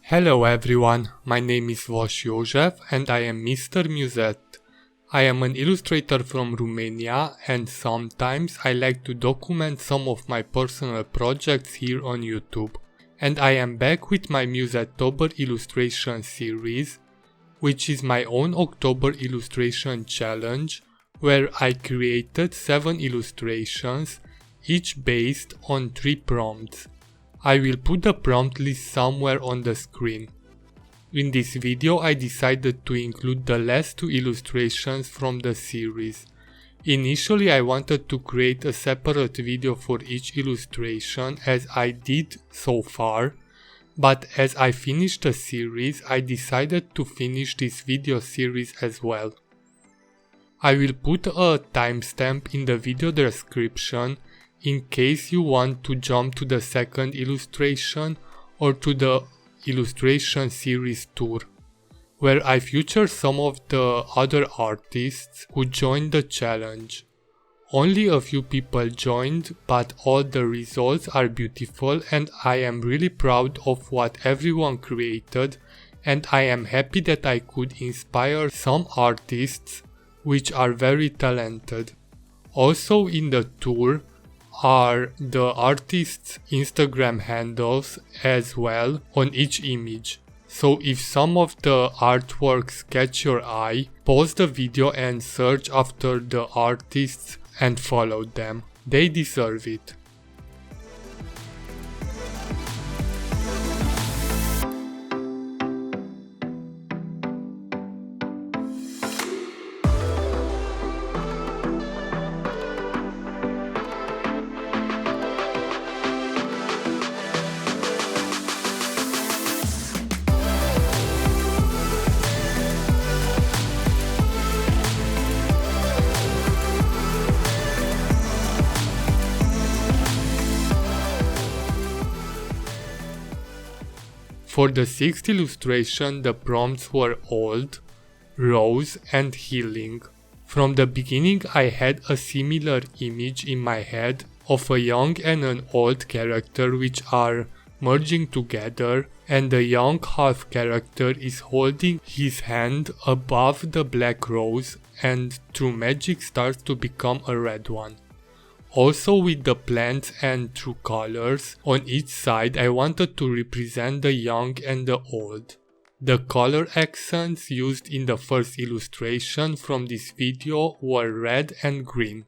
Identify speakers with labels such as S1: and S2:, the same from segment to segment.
S1: Hello everyone, my name is Vosh Jozsef and I am Mr. Musette. I am an illustrator from Romania and sometimes I like to document some of my personal projects here on YouTube. And I am back with my Musetteober illustration series, which is my own October illustration challenge where I created 7 illustrations, each based on 3 prompts. I will put the prompt list somewhere on the screen. In this video I decided to include the last 2 illustrations from the series. Initially I wanted to create a separate video for each illustration as I did so far, but as I finished the series I decided to finish this video series as well. I will put a timestamp in the video description in case you want to jump to the second illustration or to the illustration series tour, where I feature some of the other artists who joined the challenge. Only a few people joined, but all the results are beautiful and I am really proud of what everyone created, and I am happy that I could inspire some artists which are very talented. Also in the tour are the artists' Instagram handles as well on each image. So if some of the artworks catch your eye, pause the video and search after the artists and follow them. They deserve it. For the 6th illustration, the prompts were old, rose and healing. From the beginning I had a similar image in my head of a young and an old character which are merging together, and the young half character is holding his hand above the black rose and through magic starts to become a red one. Also with the plants and true colors on each side I wanted to represent the young and the old. The color accents used in the first illustration from this video were red and green.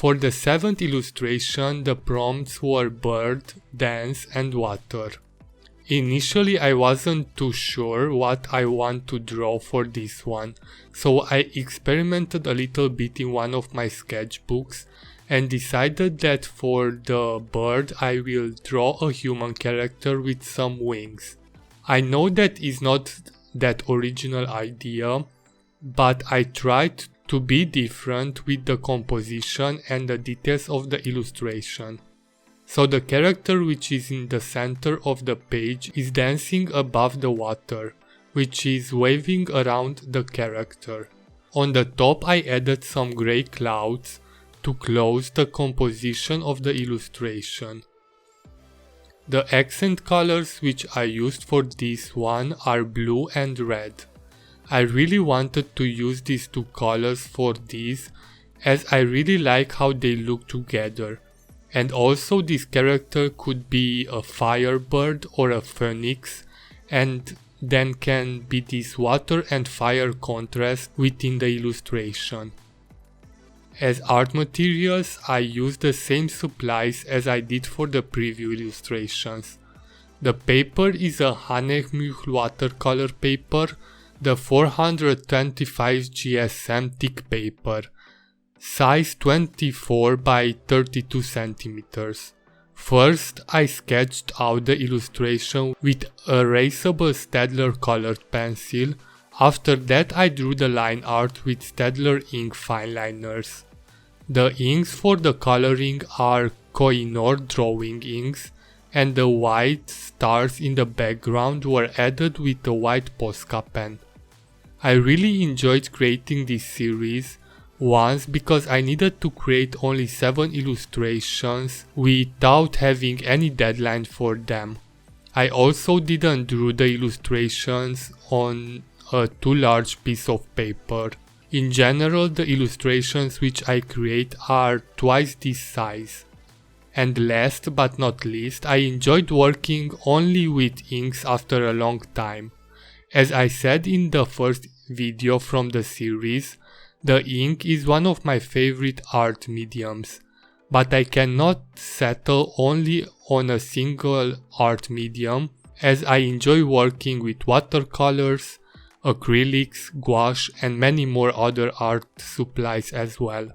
S1: For the 7th illustration, the prompts were bird, dance and water. Initially I wasn't too sure what I want to draw for this one, so I experimented a little bit in one of my sketchbooks and decided that for the bird I will draw a human character with some wings. I know that is not that original idea, but I tried to be different with the composition and the details of the illustration. So the character which is in the center of the page is dancing above the water, which is waving around the character. On the top I added some grey clouds to close the composition of the illustration. The accent colors which I used for this one are blue and red. I really wanted to use these two colors for this, as I really like how they look together. And also this character could be a firebird or a phoenix, and then can be this water and fire contrast within the illustration. As art materials, I used the same supplies as I did for the preview illustrations. The paper is a Hahnemühle watercolor paper, the 425 GSM thick paper, size 24 by 32 centimeters. First, I sketched out the illustration with erasable Staedtler colored pencil. After that, I drew the line art with Staedtler ink fineliners. The inks for the coloring are Koh-I-Noor drawing inks, and the white stars in the background were added with the white Posca pen. I really enjoyed creating this series, once because I needed to create only 7 illustrations without having any deadline for them. I also didn't draw the illustrations on a too large piece of paper. In general, the illustrations which I create are twice this size. And last but not least, I enjoyed working only with inks after a long time. As I said in the first video from the series, the ink is one of my favorite art mediums, but I cannot settle only on a single art medium, as I enjoy working with watercolors, acrylics, gouache and many more other art supplies as well.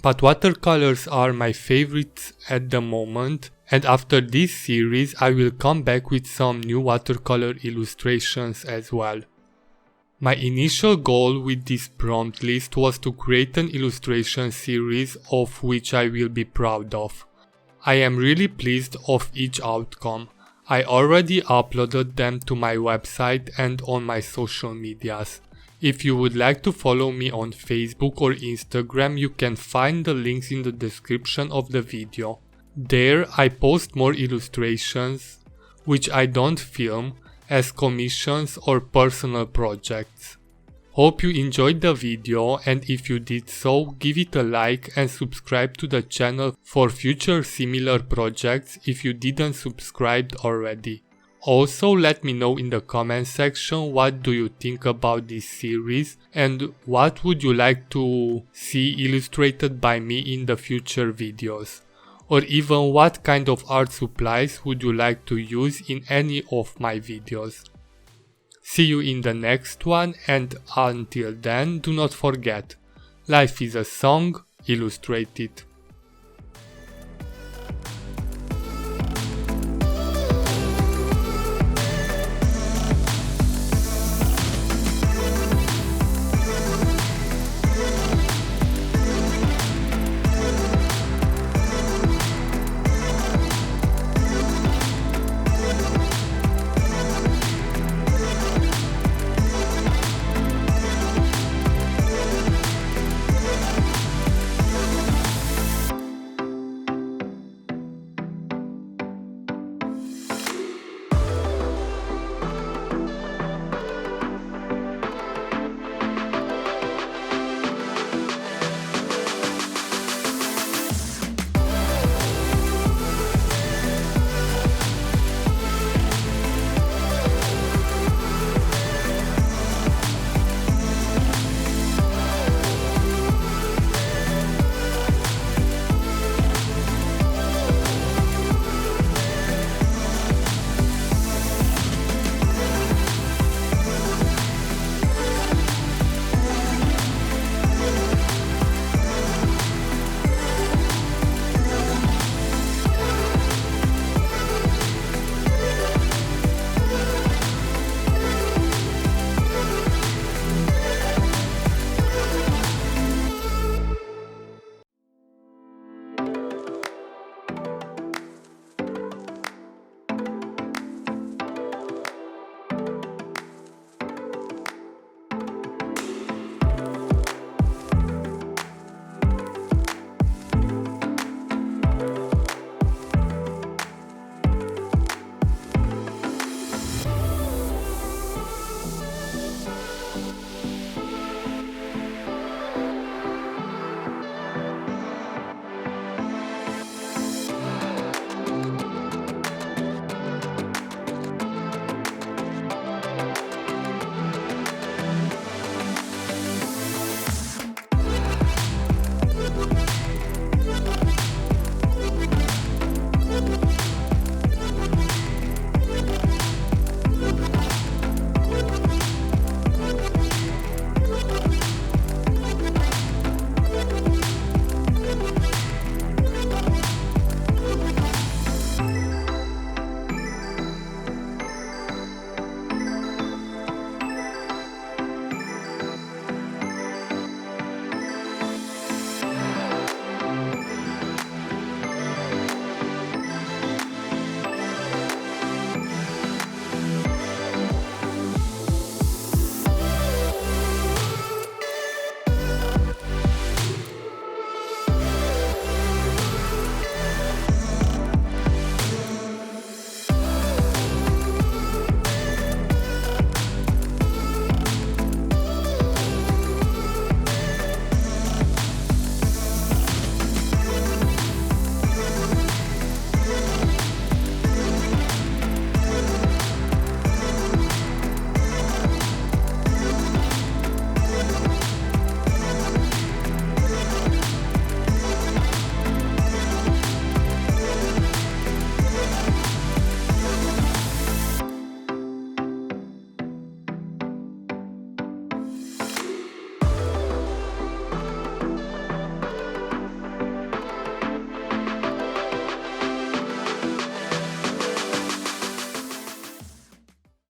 S1: But watercolors are my favorites at the moment, and after this series I will come back with some new watercolor illustrations as well. My initial goal with this prompt list was to create an illustration series of which I will be proud of. I am really pleased of each outcome. I already uploaded them to my website and on my social medias. If you would like to follow me on Facebook or Instagram, you can find the links in the description of the video. There I post more illustrations which I don't film, as commissions or personal projects. Hope you enjoyed the video, and if you did so, give it a like and subscribe to the channel for future similar projects if you didn't subscribe already. Also, let me know in the comment section what do you think about this series and what would you like to see illustrated by me in the future videos. Or even what kind of art supplies would you like to use in any of my videos. See you in the next one, and until then, do not forget, life is a song, illustrate it.